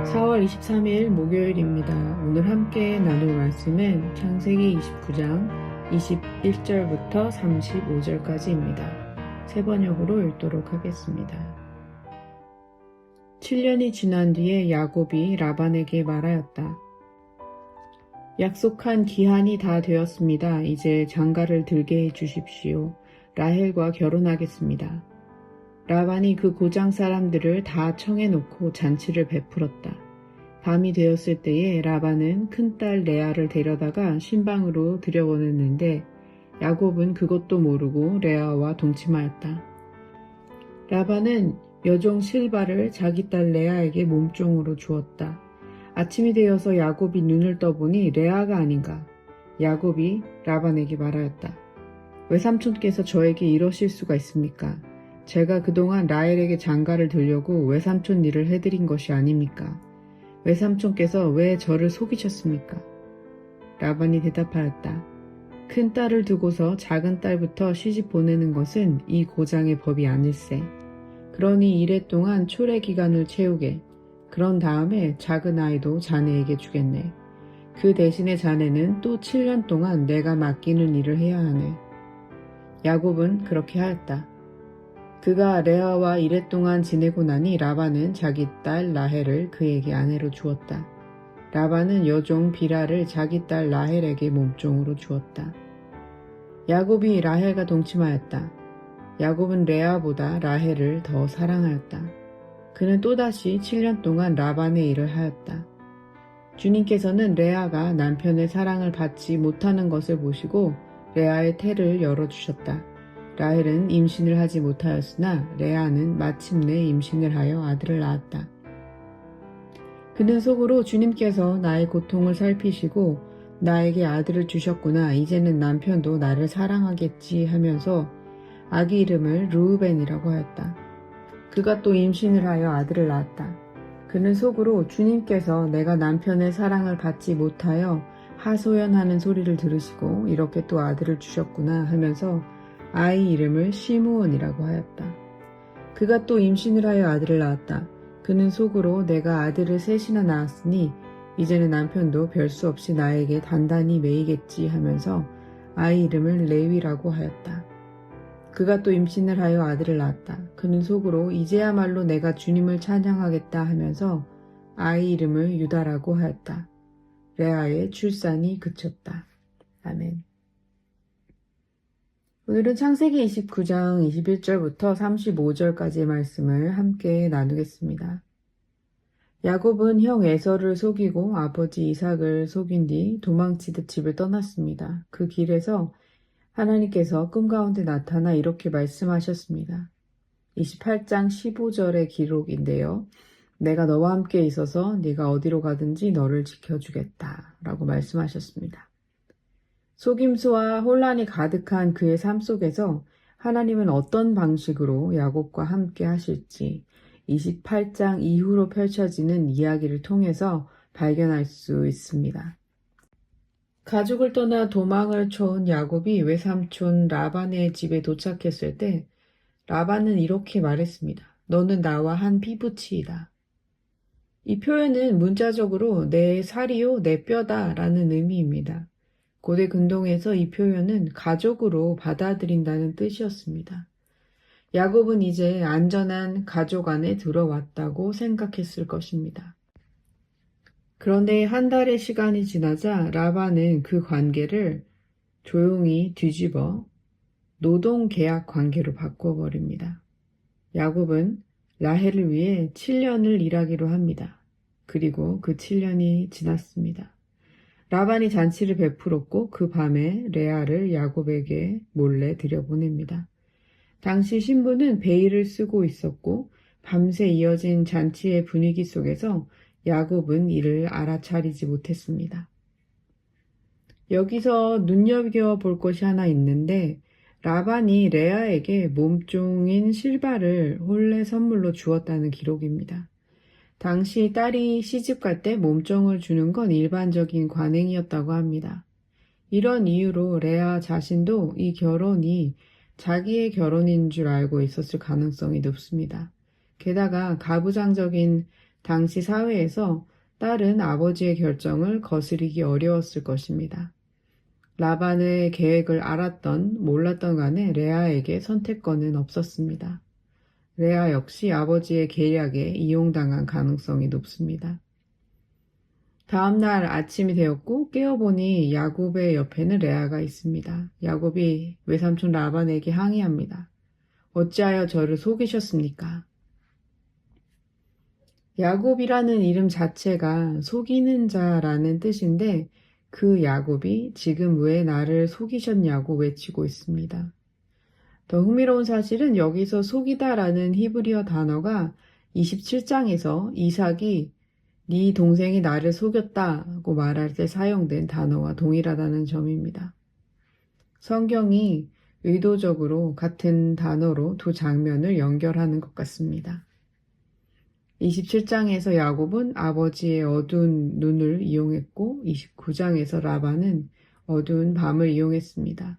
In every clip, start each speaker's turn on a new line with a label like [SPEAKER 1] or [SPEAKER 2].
[SPEAKER 1] 4월 23일 목요일입니다. 오늘 함께 나눌 말씀은 창세기 29장 21절부터 35절까지입니다. 세 번역으로 읽도록 하겠습니다. 7년이 지난 뒤에 야곱이 라반에게 말하였다. 약속한 기한이 다 되었습니다. 이제 장가를 들게 해주십시오. 라헬과 결혼하겠습니다. 라반이 그 고장 사람들을 다 청해놓고 잔치를 베풀었다. 밤이 되었을 때에 라반은 큰딸 레아를 데려다가 신방으로 들여보냈는데 야곱은 그것도 모르고 레아와 동침하였다. 라반은 여종 실바를 자기 딸 레아에게 몸종으로 주었다. 아침이 되어서 야곱이 눈을 떠보니 레아가 아닌가. 야곱이 라반에게 말하였다. 외삼촌께서 저에게 이러실 수가 있습니까? 제가 그동안 라헬에게 장가를 들려고 외삼촌 일을 해드린 것이 아닙니까? 외삼촌께서 왜 저를 속이셨습니까? 라반이 대답하였다. 큰 딸을 두고서 작은 딸부터 시집 보내는 것은 이 고장의 법이 아닐세. 그러니 이래 동안 초래 기간을 채우게. 그런 다음에 작은 아이도 자네에게 주겠네. 그 대신에 자네는 또 7년 동안 내가 맡기는 일을 해야 하네. 야곱은 그렇게 하였다. 그가 레아와 이랫동안 지내고 나니 라반은 자기 딸 라헬을 그에게 아내로 주었다. 라반은 여종 비라를 자기 딸 라헬에게 몸종으로 주었다. 야곱이 라헬과 동침하였다. 야곱은 레아보다 라헬을 더 사랑하였다. 그는 또다시 7년 동안 라반의 일을 하였다. 주님께서는 레아가 남편의 사랑을 받지 못하는 것을 보시고 레아의 태를 열어주셨다. 라헬은 임신을 하지 못하였으나 레아는 마침내 임신을 하여 아들을 낳았다. 그는 속으로 주님께서 나의 고통을 살피시고 나에게 아들을 주셨구나. 이제는 남편도 나를 사랑하겠지 하면서 아기 이름을 르우벤이라고 하였다. 그가 또 임신을 하여 아들을 낳았다. 그는 속으로 주님께서 내가 남편의 사랑을 받지 못하여 하소연하는 소리를 들으시고 이렇게 또 아들을 주셨구나 하면서 아이 이름을 시므온이라고 하였다. 그가 또 임신을 하여 아들을 낳았다. 그는 속으로 내가 아들을 셋이나 낳았으니 이제는 남편도 별수 없이 나에게 단단히 매이겠지 하면서 아이 이름을 레위라고 하였다. 그가 또 임신을 하여 아들을 낳았다. 그는 속으로 이제야말로 내가 주님을 찬양하겠다 하면서 아이 이름을 유다라고 하였다. 레아의 출산이 그쳤다. 아멘. 오늘은 창세기 29장 21절부터 35절까지의 말씀을 함께 나누겠습니다. 야곱은 형 에서를 속이고 아버지 이삭을 속인 뒤 도망치듯 집을 떠났습니다. 그 길에서 하나님께서 꿈 가운데 나타나 이렇게 말씀하셨습니다. 28장 15절의 기록인데요. 내가 너와 함께 있어서 네가 어디로 가든지 너를 지켜주겠다 라고 말씀하셨습니다. 속임수와 혼란이 가득한 그의 삶 속에서 하나님은 어떤 방식으로 야곱과 함께 하실지 28장 이후로 펼쳐지는 이야기를 통해서 발견할 수 있습니다. 가족을 떠나 도망을 쳐온 야곱이 외삼촌 라반의 집에 도착했을 때 라반은 이렇게 말했습니다. 너는 나와 한 피부치이다. 이 표현은 문자적으로 내 살이요 내 뼈다 라는 의미입니다. 고대 근동에서 이 표현은 가족으로 받아들인다는 뜻이었습니다. 야곱은 이제 안전한 가족 안에 들어왔다고 생각했을 것입니다. 그런데 한 달의 시간이 지나자 라반은 그 관계를 조용히 뒤집어 노동계약 관계로 바꿔버립니다. 야곱은 라헬을 위해 7년을 일하기로 합니다. 그리고 그 7년이 지났습니다. 라반이 잔치를 베풀었고 그 밤에 레아를 야곱에게 몰래 들여보냅니다. 당시 신부는 베일을 쓰고 있었고 밤새 이어진 잔치의 분위기 속에서 야곱은 이를 알아차리지 못했습니다. 여기서 눈여겨볼 것이 하나 있는데 라반이 레아에게 몸종인 실바를 혼례 선물로 주었다는 기록입니다. 당시 딸이 시집갈 때 몸종을 주는 건 일반적인 관행이었다고 합니다. 이런 이유로 레아 자신도 이 결혼이 자기의 결혼인 줄 알고 있었을 가능성이 높습니다. 게다가 가부장적인 당시 사회에서 딸은 아버지의 결정을 거스르기 어려웠을 것입니다. 라반의 계획을 알았던 몰랐던 간에 레아에게 선택권은 없었습니다. 레아 역시 아버지의 계략에 이용당한 가능성이 높습니다. 다음 날 아침이 되었고 깨어보니 야곱의 옆에는 레아가 있습니다. 야곱이 외삼촌 라반에게 항의합니다. 어찌하여 저를 속이셨습니까? 야곱이라는 이름 자체가 속이는 자라는 뜻인데 그 야곱이 지금 왜 나를 속이셨냐고 외치고 있습니다. 더 흥미로운 사실은 여기서 속이다라는 히브리어 단어가 27장에서 이삭이 네 동생이 나를 속였다고 말할 때 사용된 단어와 동일하다는 점입니다. 성경이 의도적으로 같은 단어로 두 장면을 연결하는 것 같습니다. 27장에서 야곱은 아버지의 어두운 눈을 이용했고 29장에서 라반은 어두운 밤을 이용했습니다.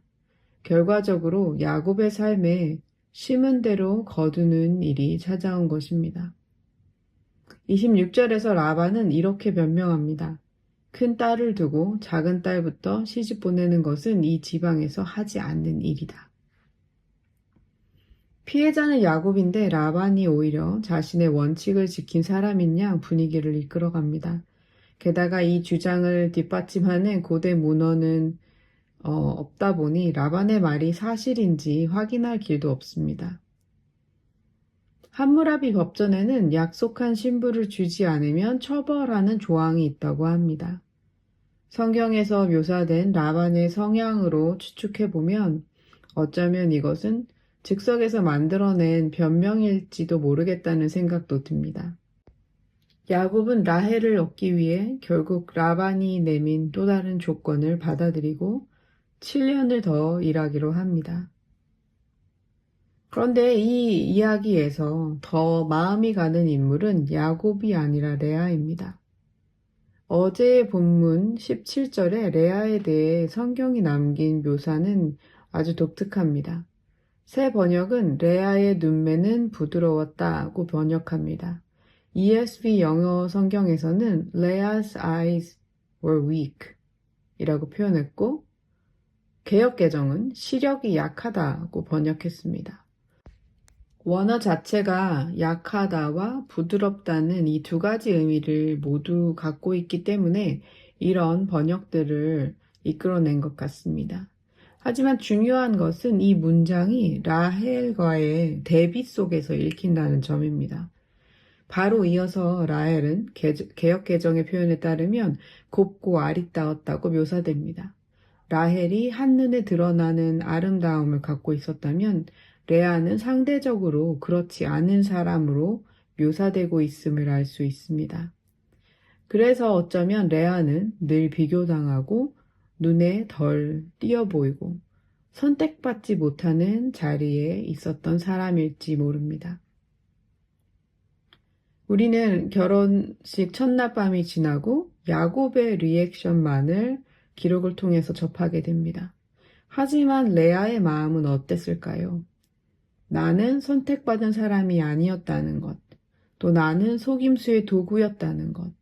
[SPEAKER 1] 결과적으로 야곱의 삶에 심은 대로 거두는 일이 찾아온 것입니다. 26절에서 라반은 이렇게 변명합니다. 큰 딸을 두고 작은 딸부터 시집 보내는 것은 이 지방에서 하지 않는 일이다. 피해자는 야곱인데 라반이 오히려 자신의 원칙을 지킨 사람인 양 분위기를 이끌어갑니다. 게다가 이 주장을 뒷받침하는 고대 문헌은 없다 보니 라반의 말이 사실인지 확인할 길도 없습니다. 함무라비 법전에는 약속한 신부를 주지 않으면 처벌하는 조항이 있다고 합니다. 성경에서 묘사된 라반의 성향으로 추측해보면 어쩌면 이것은 즉석에서 만들어낸 변명일지도 모르겠다는 생각도 듭니다. 야곱은 라헬을 얻기 위해 결국 라반이 내민 또 다른 조건을 받아들이고 7년을 더 일하기로 합니다. 그런데 이 이야기에서 더 마음이 가는 인물은 야곱이 아니라 레아입니다. 어제의 본문 17절에 레아에 대해 성경이 남긴 묘사는 아주 독특합니다. 새 번역은 레아의 눈매는 부드러웠다고 번역합니다. ESV 영어 성경에서는 Leah's eyes were weak 이라고 표현했고 개역 개정은 시력이 약하다고 번역했습니다. 원어 자체가 약하다와 부드럽다는 이 두 가지 의미를 모두 갖고 있기 때문에 이런 번역들을 이끌어낸 것 같습니다. 하지만 중요한 것은 이 문장이 라헬과의 대비 속에서 읽힌다는 점입니다. 바로 이어서 라헬은 개역 개정의 표현에 따르면 곱고 아리따웠다고 묘사됩니다. 라헬이 한눈에 드러나는 아름다움을 갖고 있었다면 레아는 상대적으로 그렇지 않은 사람으로 묘사되고 있음을 알 수 있습니다. 그래서 어쩌면 레아는 늘 비교당하고 눈에 덜 띄어 보이고 선택받지 못하는 자리에 있었던 사람일지 모릅니다. 우리는 결혼식 첫날 밤이 지나고 야곱의 리액션만을 기록을 통해서 접하게 됩니다. 하지만 레아의 마음은 어땠을까요? 나는 선택받은 사람이 아니었다는 것, 또 나는 속임수의 도구였다는 것.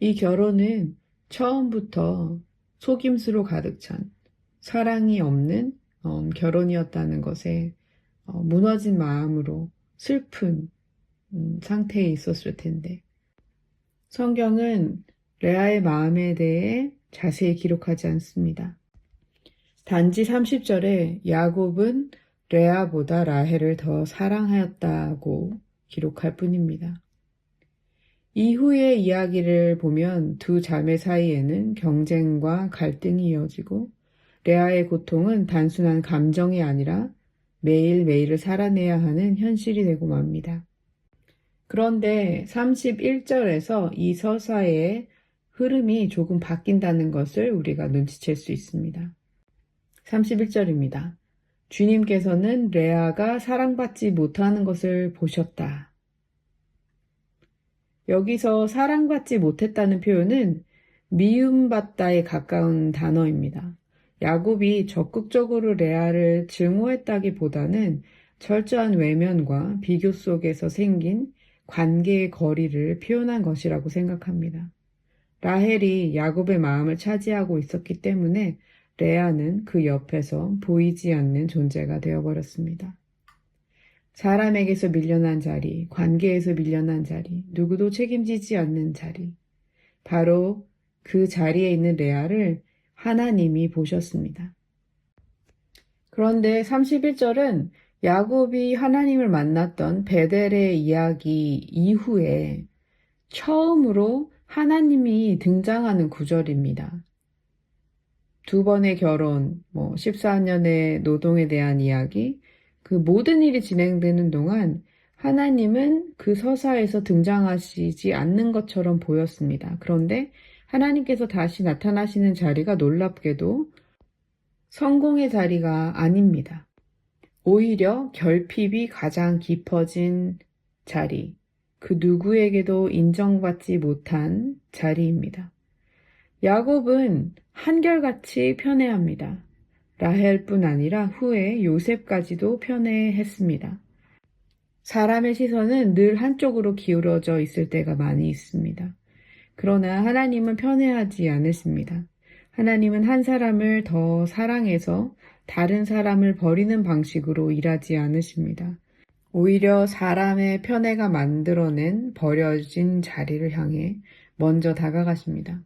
[SPEAKER 1] 이 결혼은 처음부터 속임수로 가득 찬 사랑이 없는 결혼이었다는 것에 무너진 마음으로 슬픈 상태에 있었을 텐데 성경은 레아의 마음에 대해 자세히 기록하지 않습니다. 단지 30절에 야곱은 레아보다 라헬을 더 사랑하였다고 기록할 뿐입니다. 이후의 이야기를 보면 두 자매 사이에는 경쟁과 갈등이 이어지고 레아의 고통은 단순한 감정이 아니라 매일매일을 살아내야 하는 현실이 되고 맙니다. 그런데 31절에서 이 서사의 흐름이 조금 바뀐다는 것을 우리가 눈치챌 수 있습니다. 31절입니다. 주님께서는 레아가 사랑받지 못하는 것을 보셨다. 여기서 사랑받지 못했다는 표현은 미움받다에 가까운 단어입니다. 야곱이 적극적으로 레아를 증오했다기보다는 철저한 외면과 비교 속에서 생긴 관계의 거리를 표현한 것이라고 생각합니다. 라헬이 야곱의 마음을 차지하고 있었기 때문에 레아는 그 옆에서 보이지 않는 존재가 되어버렸습니다. 사람에게서 밀려난 자리, 관계에서 밀려난 자리, 누구도 책임지지 않는 자리. 바로 그 자리에 있는 레아를 하나님이 보셨습니다. 그런데 31절은 야곱이 하나님을 만났던 베델의 이야기 이후에 처음으로 하나님이 등장하는 구절입니다. 두 번의 결혼, 14년의 노동에 대한 이야기, 그 모든 일이 진행되는 동안 하나님은 그 서사에서 등장하시지 않는 것처럼 보였습니다. 그런데 하나님께서 다시 나타나시는 자리가 놀랍게도 성공의 자리가 아닙니다. 오히려 결핍이 가장 깊어진 자리, 그 누구에게도 인정받지 못한 자리입니다. 야곱은 한결같이 편애합니다. 라헬뿐 아니라 후에 요셉까지도 편애했습니다. 사람의 시선은 늘 한쪽으로 기울어져 있을 때가 많이 있습니다. 그러나 하나님은 편애하지 않으십니다. 하나님은 한 사람을 더 사랑해서 다른 사람을 버리는 방식으로 일하지 않으십니다. 오히려 사람의 편애가 만들어낸 버려진 자리를 향해 먼저 다가가십니다.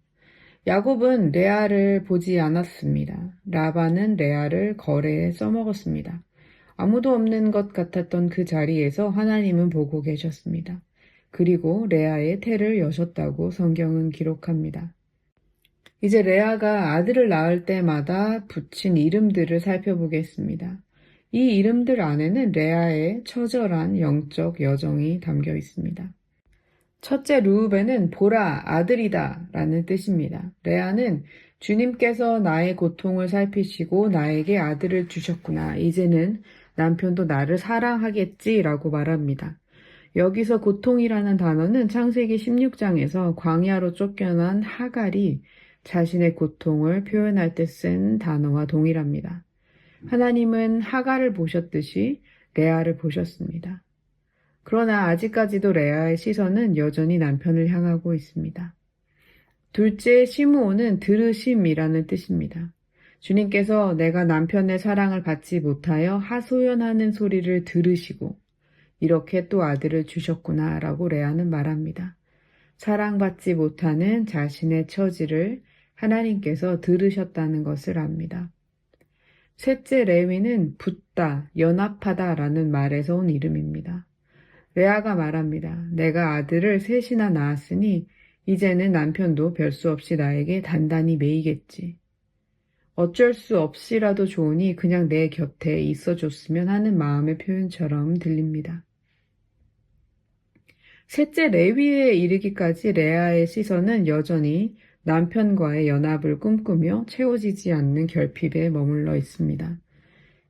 [SPEAKER 1] 야곱은 레아를 보지 않았습니다. 라반은 레아를 거래에 써먹었습니다. 아무도 없는 것 같았던 그 자리에서 하나님은 보고 계셨습니다. 그리고 레아의 태를 여셨다고 성경은 기록합니다. 이제 레아가 아들을 낳을 때마다 붙인 이름들을 살펴보겠습니다. 이 이름들 안에는 레아의 처절한 영적 여정이 담겨 있습니다. 첫째 르우벤은 보라, 아들이다 라는 뜻입니다. 레아는 주님께서 나의 고통을 살피시고 나에게 아들을 주셨구나. 이제는 남편도 나를 사랑하겠지라고 말합니다. 여기서 고통이라는 단어는 창세기 16장에서 광야로 쫓겨난 하갈이 자신의 고통을 표현할 때 쓴 단어와 동일합니다. 하나님은 하갈을 보셨듯이 레아를 보셨습니다. 그러나 아직까지도 레아의 시선은 여전히 남편을 향하고 있습니다. 둘째 시므온은 들으심이라는 뜻입니다. 주님께서 내가 남편의 사랑을 받지 못하여 하소연하는 소리를 들으시고 이렇게 또 아들을 주셨구나 라고 레아는 말합니다. 사랑받지 못하는 자신의 처지를 하나님께서 들으셨다는 것을 압니다. 셋째 레위는 붙다, 연합하다 라는 말에서 온 이름입니다. 레아가 말합니다. 내가 아들을 셋이나 낳았으니 이제는 남편도 별수 없이 나에게 단단히 매이겠지. 어쩔 수 없이라도 좋으니 그냥 내 곁에 있어줬으면 하는 마음의 표현처럼 들립니다. 셋째 레위에 이르기까지 레아의 시선은 여전히 남편과의 연합을 꿈꾸며 채워지지 않는 결핍에 머물러 있습니다.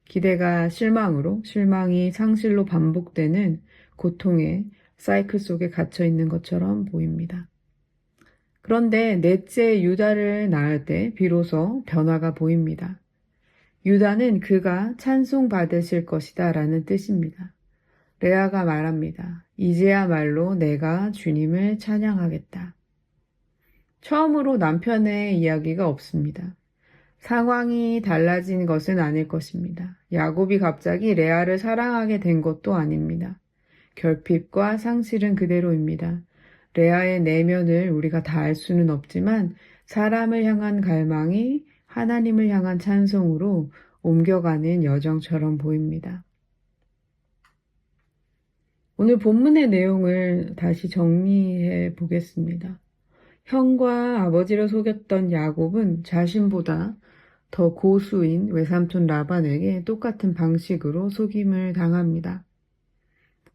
[SPEAKER 1] 기대가 실망으로, 실망이 상실로 반복되는 고통의 사이클 속에 갇혀 있는 것처럼 보입니다. 그런데 넷째 유다를 낳을 때 비로소 변화가 보입니다. 유다는 그가 찬송받으실 것이다 라는 뜻입니다. 레아가 말합니다. 이제야말로 내가 주님을 찬양하겠다. 처음으로 남편의 이야기가 없습니다. 상황이 달라진 것은 아닐 것입니다. 야곱이 갑자기 레아를 사랑하게 된 것도 아닙니다. 결핍과 상실은 그대로입니다. 레아의 내면을 우리가 다 알 수는 없지만 사람을 향한 갈망이 하나님을 향한 찬송으로 옮겨가는 여정처럼 보입니다. 오늘 본문의 내용을 다시 정리해 보겠습니다. 형과 아버지를 속였던 야곱은 자신보다 더 고수인 외삼촌 라반에게 똑같은 방식으로 속임을 당합니다.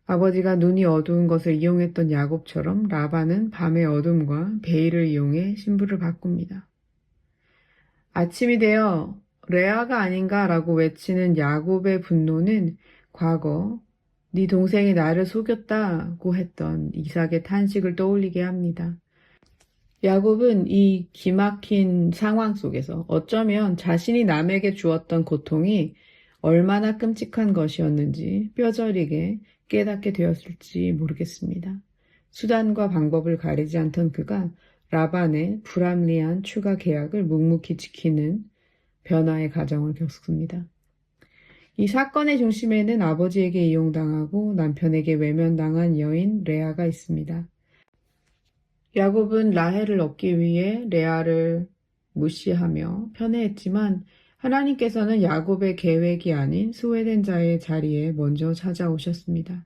[SPEAKER 1] 아버지가 눈이 어두운 것을 이용했던 야곱처럼 라반은 밤의 어둠과 베일을 이용해 신부를 바꿉니다. 아침이 되어 레아가 아닌가라고 외치는 야곱의 분노는 과거 네 동생이 나를 속였다고 했던 이삭의 탄식을 떠올리게 합니다. 야곱은 이 기막힌 상황 속에서 어쩌면 자신이 남에게 주었던 고통이 얼마나 끔찍한 것이었는지 뼈저리게 깨닫게 되었을지 모르겠습니다. 수단과 방법을 가리지 않던 그가 라반의 불합리한 추가 계약을 묵묵히 지키는 변화의 과정을 겪습니다. 이 사건의 중심에는 아버지에게 이용당하고 남편에게 외면당한 여인 레아가 있습니다. 야곱은 라헬을 얻기 위해 레아를 무시하며 편애했지만 하나님께서는 야곱의 계획이 아닌 소외된 자의 자리에 먼저 찾아오셨습니다.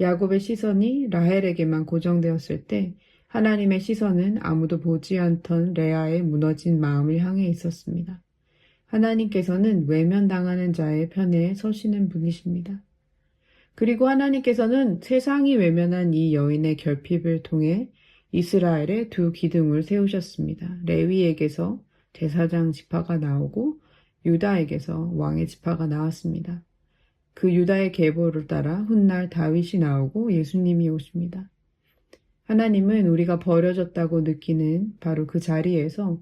[SPEAKER 1] 야곱의 시선이 라헬에게만 고정되었을 때 하나님의 시선은 아무도 보지 않던 레아의 무너진 마음을 향해 있었습니다. 하나님께서는 외면당하는 자의 편에 서시는 분이십니다. 그리고 하나님께서는 세상이 외면한 이 여인의 결핍을 통해 이스라엘에 두 기둥을 세우셨습니다. 레위에게서 제사장 지파가 나오고 유다에게서 왕의 지파가 나왔습니다. 그 유다의 계보를 따라 훗날 다윗이 나오고 예수님이 오십니다. 하나님은 우리가 버려졌다고 느끼는 바로 그 자리에서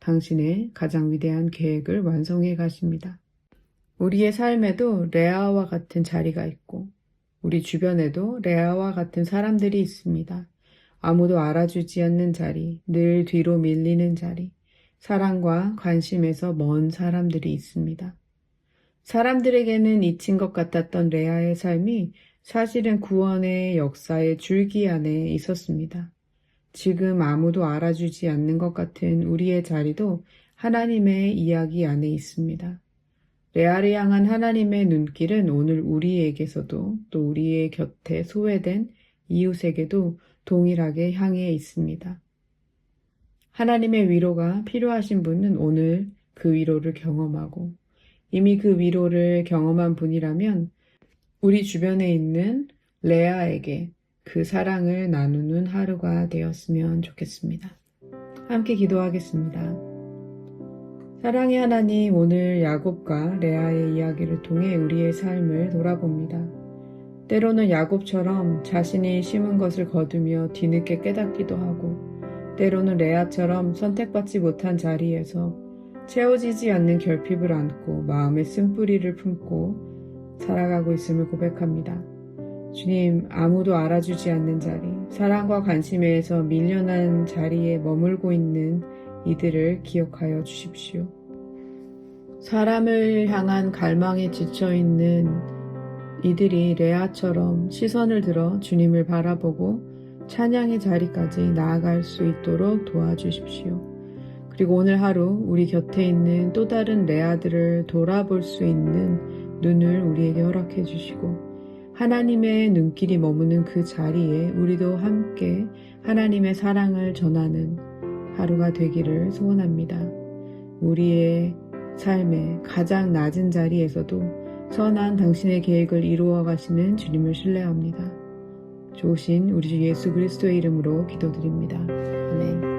[SPEAKER 1] 당신의 가장 위대한 계획을 완성해 가십니다. 우리의 삶에도 레아와 같은 자리가 있고 우리 주변에도 레아와 같은 사람들이 있습니다. 아무도 알아주지 않는 자리, 늘 뒤로 밀리는 자리, 사랑과 관심에서 먼 사람들이 있습니다. 사람들에게는 잊힌 것 같았던 레아의 삶이 사실은 구원의 역사의 줄기 안에 있었습니다. 지금 아무도 알아주지 않는 것 같은 우리의 자리도 하나님의 이야기 안에 있습니다. 레아를 향한 하나님의 눈길은 오늘 우리에게서도 또 우리의 곁에 소외된 이웃에게도 동일하게 향해 있습니다. 하나님의 위로가 필요하신 분은 오늘 그 위로를 경험하고 이미 그 위로를 경험한 분이라면 우리 주변에 있는 레아에게 그 사랑을 나누는 하루가 되었으면 좋겠습니다. 함께 기도하겠습니다. 사랑의 하나님, 오늘 야곱과 레아의 이야기를 통해 우리의 삶을 돌아봅니다. 때로는 야곱처럼 자신이 심은 것을 거두며 뒤늦게 깨닫기도 하고, 때로는 레아처럼 선택받지 못한 자리에서 채워지지 않는 결핍을 안고 마음의 쓴뿌리를 품고 살아가고 있음을 고백합니다. 주님, 아무도 알아주지 않는 자리, 사랑과 관심에서 밀려난 자리에 머물고 있는 이들을 기억하여 주십시오. 사람을 향한 갈망에 지쳐있는 이들이 레아처럼 시선을 들어 주님을 바라보고 찬양의 자리까지 나아갈 수 있도록 도와주십시오. 그리고 오늘 하루 우리 곁에 있는 또 다른 레아들을 돌아볼 수 있는 눈을 우리에게 허락해 주시고 하나님의 눈길이 머무는 그 자리에 우리도 함께 하나님의 사랑을 전하는 하루가 되기를 소원합니다. 우리의 삶의 가장 낮은 자리에서도 선한 당신의 계획을 이루어 가시는 주님을 신뢰합니다. 좋으신 우리 주 예수 그리스도의 이름으로 기도드립니다. 아멘.